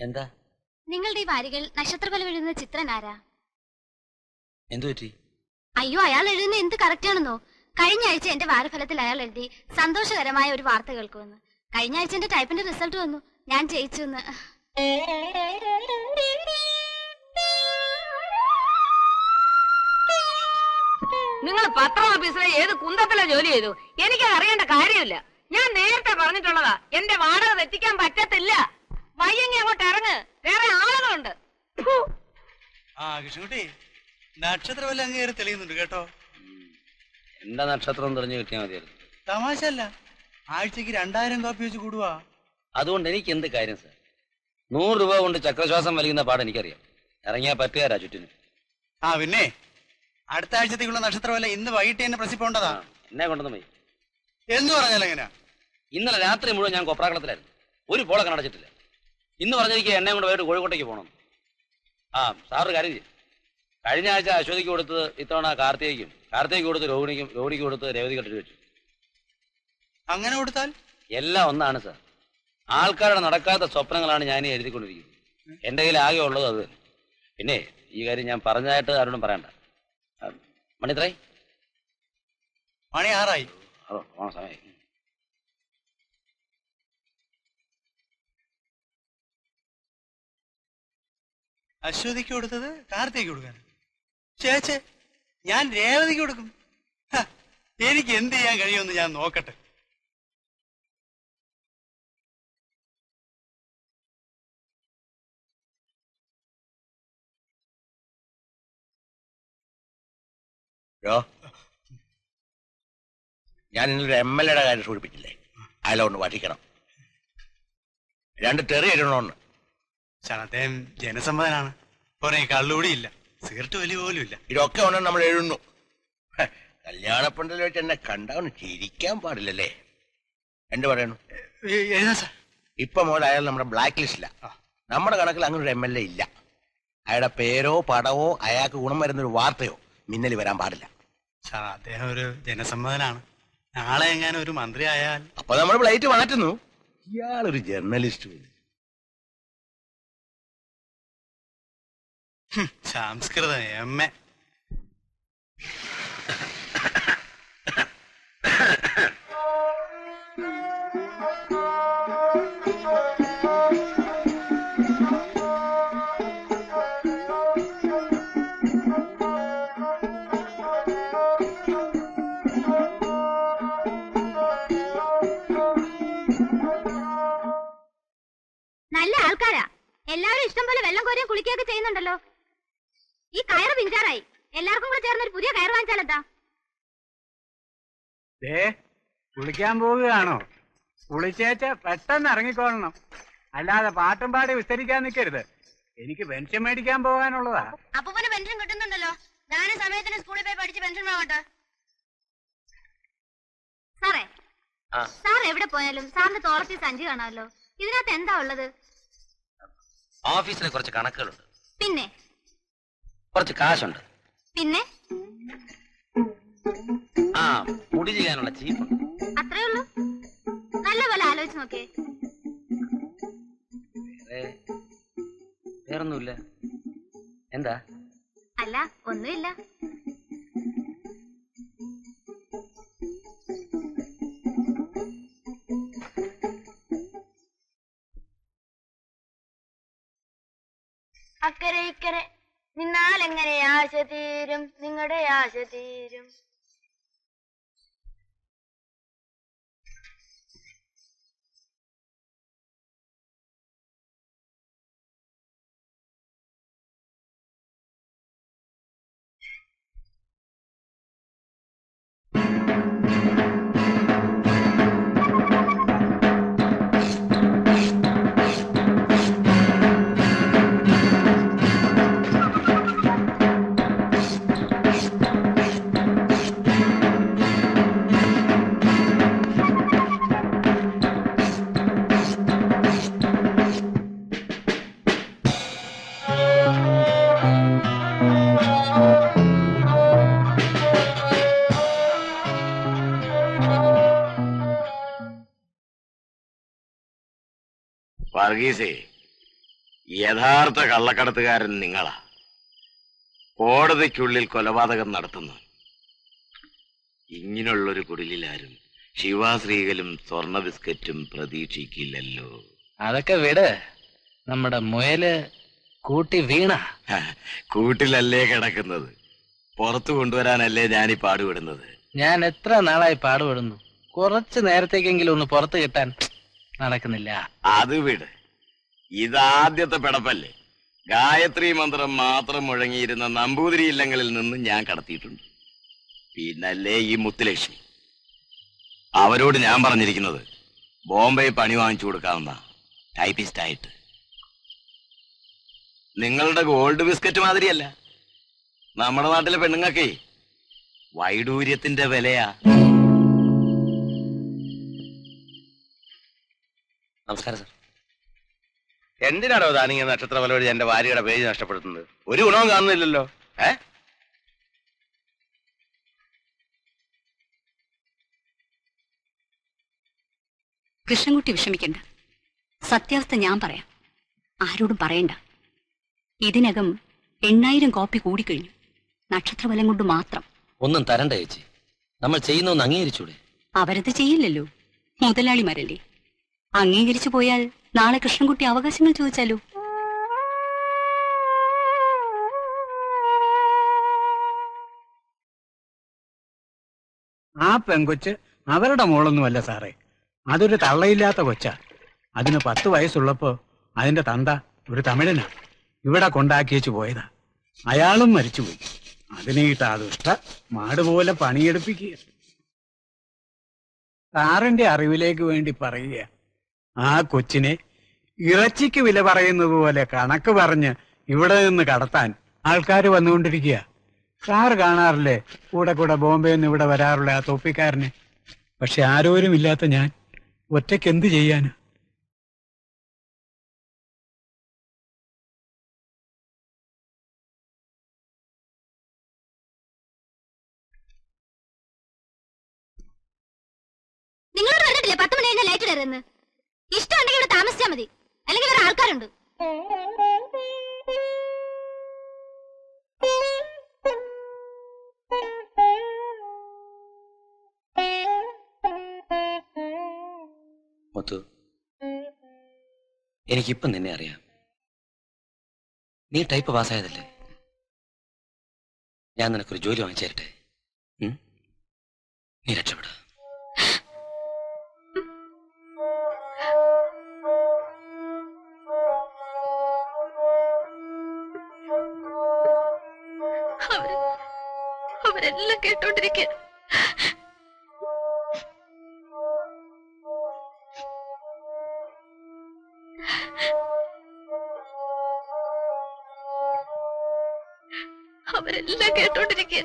എന്താ? നിങ്ങളുടെ ഈ വാരികൾ നക്ഷത്രഫലം എഴുതുന്ന ചിത്രൻ ആരാ? എന്തു പറ്റി? അയ്യോ, അയാൾ എഴുതുന്ന എന്ത് കറക്റ്റ് ആണെന്നോ. കഴിഞ്ഞ ആഴ്ച എന്റെ വാരഫലത്തിൽ അയാൾ എഴുതി സന്തോഷകരമായ ഒരു വാർത്ത കേൾക്കുമെന്ന്. കഴിഞ്ഞ ആഴ്ച എന്റെ ടൈപ്പിന്റെ റിസൾട്ട് വന്നു, ഞാൻ ജയിച്ചു എന്ന്. നിങ്ങൾ പത്ര ഓഫീസിലെ ഏത് കുന്തത്തിലെ ജോലി ചെയ്തു? എനിക്കത് അറിയേണ്ട കാര്യമില്ല. ഞാൻ നേരത്തെ പറഞ്ഞിട്ടുള്ളതാ, എന്റെ വാടക തെറ്റിക്കാൻ പറ്റത്തില്ല. വയ്യെങ്കി അങ്ങോട്ട് ഇറങ്ങ്, വേറെ ആളുകളുണ്ട്. കൃഷ്ണൻകുട്ടി, നക്ഷത്രവല്ല അങ്ങേറി തെളിയുന്നുണ്ട് കേട്ടോ. എന്റെ നക്ഷത്രം തെളിഞ്ഞു കിട്ടിയാൽ മതിയായിരുന്നു. തമാശ അല്ല, ആഴ്ചക്ക് 2000 കോപ്പി വെച്ച് കൂടുവാ. അതുകൊണ്ട് എനിക്ക് എന്ത് കാര്യം സാർ? 100 രൂപ കൊണ്ട് ചക്രശ്വാസം വലിക്കുന്ന പാട് എനിക്കറിയാം. ഇറങ്ങിയാ പറ്റുകാരാ ചുറ്റിന്. പിന്നെ അടുത്ത ആഴ്ചത്തേക്കുള്ള നക്ഷത്രവല്ല ഇന്ന് വൈകിട്ട് തന്നെ പ്രസിപ്പോണ്ടതാ. എന്നെ കൊണ്ടൊന്നും പോയി എന്ന് പറഞ്ഞാൽ എങ്ങനെയാ? ഇന്നലെ രാത്രി മുഴുവൻ ഞാൻ കൊപ്രാക്കളത്തിലായിരുന്നു, ഒരു പോളെ കണ്ണടച്ചിട്ടില്ല. ഇന്ന് പറഞ്ഞിരിക്കുക എന്നെ കൊണ്ട് പോയിട്ട് കോഴിക്കോട്ടേക്ക് പോകണം. സാറൊരു കാര്യം ചെയ്യും. കഴിഞ്ഞ ആഴ്ച അശ്വതിക്ക് കൊടുത്തത് ഇത്തവണ കാർത്തികയ്ക്ക് കൊടുത്ത് രോഹിണിക്ക് കൊടുത്ത് രേവതി കെട്ടിട്ട് വെച്ചു. അങ്ങനെ കൊടുത്താൽ എല്ലാം ഒന്നാണ് സാർ. ആൾക്കാരുടെ നടക്കാത്ത സ്വപ്നങ്ങളാണ് ഞാൻ ഈ എഴുതിക്കൊണ്ടിരിക്കുന്നത്. എന്റെ കയ്യിൽ ആകെ ഉള്ളത് അത് തന്നെ. പിന്നെ ഈ കാര്യം ഞാൻ പറഞ്ഞതായിട്ട് ആരോടും പറയണ്ട. മണി എത്രയായി? മണി 6 ഓണ സമയം. അശ്വതിക്ക് കൊടുത്തത് കാർത്തികയ്ക്ക് കൊടുക്കാൻ. ചേച്ചേ, ഞാൻ രേവതിക്ക് കൊടുക്കും. എനിക്ക് എന്ത് ചെയ്യാൻ കഴിയുമെന്ന് ഞാൻ നോക്കട്ടെ. ഞാൻ ഇന്നൊരു MLA കാര്യം സൂചിപ്പിച്ചില്ലേ, അയാളൊന്ന് വധിക്കണം. 2 തെറി ഇടണമെന്ന്. അദ്ദേഹം ജനസമ്മതനാണ്. കുറെ കള്ളുകൂടിയില്ല, സിഗരറ്റ് വലിയ പോലും ഇല്ല. ഇതൊക്കെ ഒന്ന് നമ്മൾ എഴുതുന്നു. കല്യാണപ്പന്തലിൽ വെച്ച് എന്നെ കണ്ടവന് ചിരിക്കാൻ പാടില്ലല്ലേ? എന്ത് പറയണു? ഇപ്പൊ മുതൽ അയാൾ നമ്മുടെ ബ്ലാക്ക് ലിസ്റ്റില്ല. നമ്മുടെ കണക്കിൽ അങ്ങനെ ഒരു MLA ഇല്ല. അയാളുടെ പേരോ പടവോ അയാൾക്ക് ഗുണം വരുന്നൊരു വാർത്തയോ മിന്നൽ വരാൻ പാടില്ല. അദ്ദേഹം ഒരു ജനസമ്മതനാണ്. നാളെ എങ്ങാനും ഒരു മന്ത്രി ആയാൽ അപ്പൊ നമ്മൾ ഫ്ലൈറ്റ് മാറ്റുന്നു. ഇയാളൊരു ജേർണലിസ്റ്റ്. സംസ്കൃതം MA. നല്ല ആൾക്കാരാ എല്ലാവരും. ഇഷ്ടം പോലെ വെള്ളം കോരിയും കുളിക്കുകയൊക്കെ ചെയ്യുന്നുണ്ടല്ലോ. ഈ കയറ് പിഞ്ചാറായി. എല്ലാവർക്കും കൂടെ ചേർന്ന് ഒരു പുതിയ കയറ് വാങ്ങിച്ചാലെന്താ? കുളിക്കാൻ പോവുകയാണോ? കുളിച്ചേച്ച പെട്ടെന്ന് ഇറങ്ങിക്കോളണം, അല്ലാതെ പാട്ടും പാടി വിസ്തരിക്കാൻ നിൽക്കരുത്. എനിക്ക് പെൻഷൻ മേടിക്കാൻ പോകാനുള്ളതാ. അപ്പൂപ്പന് പെൻഷൻ കിട്ടുന്നുണ്ടല്ലോ. ഞാൻ സമയത്തിന് സ്കൂളിൽ പോയി പഠിച്ച് പെൻഷൻ വാങ്ങട്ടെ. സാർ എവിടെ പോയാലും സാറിന്റെ തോളത്തിൽ സഞ്ചി കാണാമല്ലോ. ഇതിനകത്ത് എന്താ ഉള്ളത്? ഓഫീസിലെ കുറച്ച് കണക്കുകളുണ്ട്. പിന്നെ കുറച്ച് കാശുണ്ട്. പിന്നെ മുടി ചെയ്യാനുള്ള ചീപ്പുണ്ട്. അത്രേ ഉള്ളൂ. നല്ല പോലെ ആലോചിച്ച് നോക്കേ. വേറൊന്നുമില്ല. എന്താ? അല്ല, ഒന്നുമില്ല. അക്കരെ ഇക്കരെ നിന്നാൽ എങ്ങനെ ആശ തീരും, നിങ്ങളുടെ ആശ തീരും. വർഗീസേ, യഥാർത്ഥ കള്ളക്കടത്തുകാരൻ നിങ്ങളാ. കോടതിക്കുള്ളിൽ കൊലപാതകം നടത്തുന്നു. ഇങ്ങനെയുള്ളൊരു കുടിലാരും ശിവാശ്രീകലും സ്വർണ്ണ ബിസ്ക്കറ്റും പ്രതീക്ഷിക്കില്ലല്ലോ. അതൊക്കെ വിട്. നമ്മുടെ മുയല് കൂട്ടി വീണ കൂട്ടിലല്ലേ കിടക്കുന്നത്, പുറത്തു കൊണ്ടുവരാനല്ലേ ഞാനീ പാടുപെടുന്നത്. ഞാൻ എത്ര നാളായി പാടുപെടുന്നു. കുറച്ചു നേരത്തേക്കെങ്കിലും ഒന്ന് പുറത്ത് കിട്ടാൻ നടക്കുന്നില്ല. അത് വിട്. ഇതാദ്യത്തെ പിടപ്പല്ലേ. ഗായത്രി മന്ത്രം മാത്രം മുഴങ്ങിയിരുന്ന നമ്പൂതിരി ഇല്ലങ്ങളിൽ നിന്ന് ഞാൻ കടത്തിയിട്ടുണ്ട്. പിന്നല്ലേ ഈ മുത്തുലക്ഷ്മി. അവരോട് ഞാൻ പറഞ്ഞിരിക്കുന്നത് ബോംബെ പണി വാങ്ങിച്ചു കൊടുക്കാവുന്ന ടൈപ്പിസ്റ്റ് ആയിട്ട്. നിങ്ങളുടെ ഗോൾഡ് ബിസ്ക്കറ്റ് മാതിരിയല്ല. നമ്മുടെ നാട്ടിലെ പെണ്ണുങ്ങൾക്കേ വൈഡൂര്യത്തിന്റെ വിലയാ. നമസ്കാരം സാർ. എന്തിനാണോ താനിങ്ങനെ നക്ഷത്ര വലോടി എന്റെ ഭാര്യയുടെ പേജ് നഷ്ടപ്പെടുത്തുന്നത്? ഒരു ഗുണവും കാണുന്നില്ലല്ലോ. കൃഷ്ണൻകുട്ടി വിഷമിക്കണ്ട. സത്യാവസ്ഥ ഞാൻ പറയാം. ആരോടും പറയണ്ട. ഇതിനകം 8,000 കോപ്പി കൂടിക്കഴിഞ്ഞു. നക്ഷത്രഫലം കൊണ്ട് മാത്രം. ഒന്നും തരണ്ട ചേച്ചി. നമ്മൾ ചെയ്യുന്നൊന്ന് അംഗീകരിച്ചൂടെ? അവരത് ചെയ്യില്ലല്ലോ. മുതലാളിമാരല്ലേ. അംഗീകരിച്ചു പോയാൽ നാളെ കൃഷ്ണൻകുട്ടി അവകാശങ്ങൾ ചോദിച്ചാലോ? ആ പെങ്കൊച്ച് അവരുടെ മോളൊന്നുമല്ല സാറേ. അതൊരു തള്ളയില്ലാത്ത കൊച്ചാ. അതിന് 10 വയസ്സുള്ളപ്പോ അതിന്റെ തന്ത ഒരു തമിഴനാ ഇവിടെ കൊണ്ടാക്കിയേച്ചു പോയതാ. അയാളും മരിച്ചുപോയി. അതിനെയിട്ട് ആ ദുഷ്ട മാടുപോലെ പണിയെടുപ്പിക്കുക. സാറിന്റെ അറിവിലേക്ക് വേണ്ടി പറയുക, ആ കൊച്ചിനെ ഇറച്ചിക്ക് വില പറയുന്നത് പോലെ കണക്ക് പറഞ്ഞ് ഇവിടെ നിന്ന് കടത്താൻ ആൾക്കാർ വന്നുകൊണ്ടിരിക്കുക. സാറ് കാണാറില്ലേ കൂടെ കൂടെ ബോംബെ നിന്ന് ഇവിടെ വരാറുള്ള ആ തൊപ്പിക്കാരനെ? പക്ഷെ ആരോരും ഇല്ലാത്ത ഞാൻ ഒറ്റയ്ക്ക് എന്ത് ചെയ്യാന്? നിങ്ങളോട് പറഞ്ഞിട്ടില്ലേ 10 മണി കഴിഞ്ഞാൽ ലൈറ്റ് ഇടരുതെന്ന്? ഇഷ്ടമുണ്ടെങ്കിൽ ഇവിടെ താമസിച്ചാൽ മതി, അല്ലെങ്കിൽ വേറെ ആൾക്കാരുണ്ട്. മുത്തു, എനിക്കിപ്പം നിന്നെ അറിയാം. നീ ടൈപ്പ് പാസ്സായതല്ലേ? ഞാൻ നിനക്കൊരു ജോലി വാങ്ങിച്ചു തരട്ടെ. നീ രക്ഷപ്പെടുക. അവരെല്ലാം കേട്ടോണ്ടിരിക്കുക. അവരെല്ലാം കേട്ടോണ്ടിരിക്കുക.